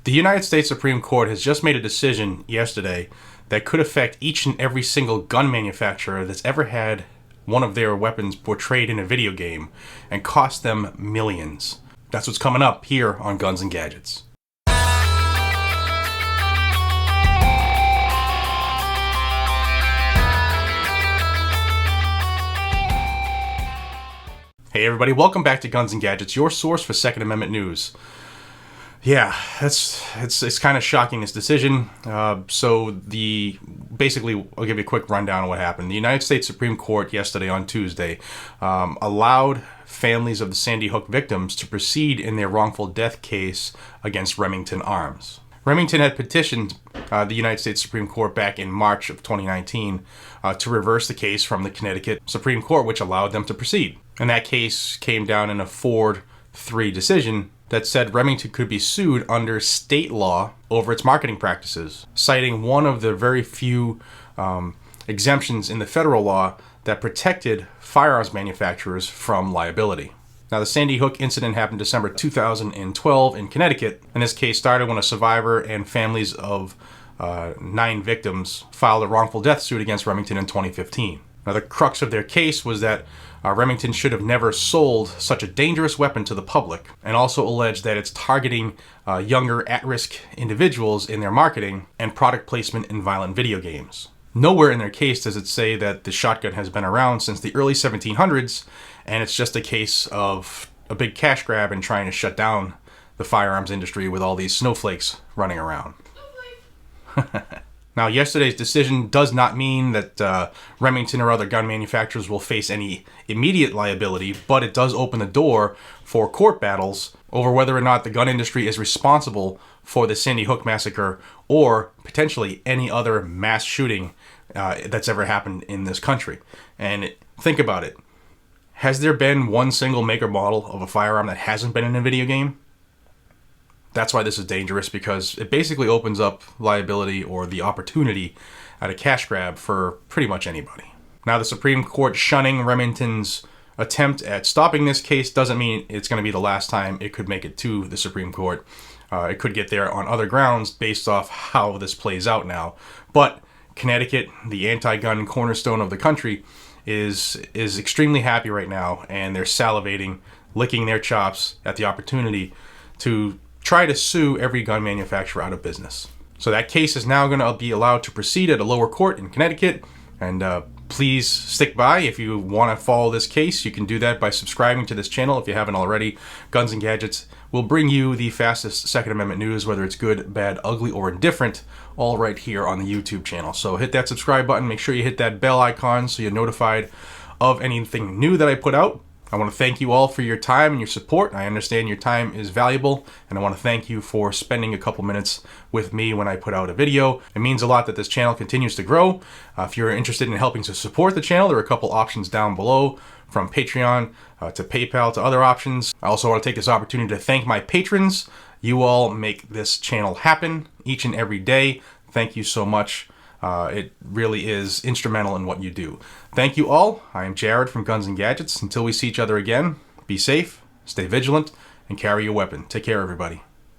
The United States Supreme Court has just made a decision yesterday that could affect each and every single gun manufacturer that's ever had one of their weapons portrayed in a video game and cost them millions. That's what's coming up here on Guns and Gadgets. Hey everybody, welcome back to Guns and Gadgets, your source for Second Amendment news. Yeah, it's kind of shocking, this decision. Basically, I'll give you a quick rundown of what happened. The United States Supreme Court yesterday on Tuesday allowed families of the Sandy Hook victims to proceed in their wrongful death case against Remington Arms. Remington had petitioned the United States Supreme Court back in March of 2019 to reverse the case from the Connecticut Supreme Court, which allowed them to proceed. And that case came down in a 4-3 decision that said Remington could be sued under state law over its marketing practices, citing one of the very few exemptions in the federal law that protected firearms manufacturers from liability. Now, the Sandy Hook incident happened December 2012 in Connecticut, and this case started when a survivor and families of 9 victims filed a wrongful death suit against Remington in 2015. Now, the crux of their case was that Remington should have never sold such a dangerous weapon to the public, and also alleged that it's targeting younger at-risk individuals in their marketing and product placement in violent video games. Nowhere in their case does it say that the shotgun has been around since the early 1700s, and it's just a case of a big cash grab and trying to shut down the firearms industry with all these snowflakes running around. Now, yesterday's decision does not mean that Remington or other gun manufacturers will face any immediate liability, but it does open the door for court battles over whether or not the gun industry is responsible for the Sandy Hook massacre or potentially any other mass shooting that's ever happened in this country. And think about it. Has there been one single make or model of a firearm that hasn't been in a video game? That's why this is dangerous, because it basically opens up liability or the opportunity at a cash grab for pretty much anybody. Now, the Supreme Court shunning Remington's attempt at stopping this case doesn't mean it's going to be the last time it could make it to the Supreme Court. It could get there on other grounds based off how this plays out now. But Connecticut, the anti-gun cornerstone of the country, is extremely happy right now, and they're salivating, licking their chops at the opportunity to try to sue every gun manufacturer out of business. So that case is now going to be allowed to proceed at a lower court in Connecticut, and please stick by. If you want to follow this case, you can do that by subscribing to this channel if you haven't already. Guns and Gadgets will bring you the fastest Second Amendment news, whether it's good, bad, ugly, or indifferent, all right here on the YouTube channel. So hit that subscribe button, make sure you hit that bell icon so you're notified of anything new that I put out. I want to thank you all for your time and your support. I understand your time is valuable, and I want to thank you for spending a couple minutes with me when I put out a video. It means a lot that this channel continues to grow. If you're interested in helping to support the channel, there are a couple options down below, from Patreon to PayPal to other options. I also want to take this opportunity to thank my patrons. You all make this channel happen each and every day. Thank you so much. It really is instrumental in what you do. Thank you all. I am Jared from Guns and Gadgets. Until we see each other again, be safe, stay vigilant, and carry your weapon. Take care, everybody.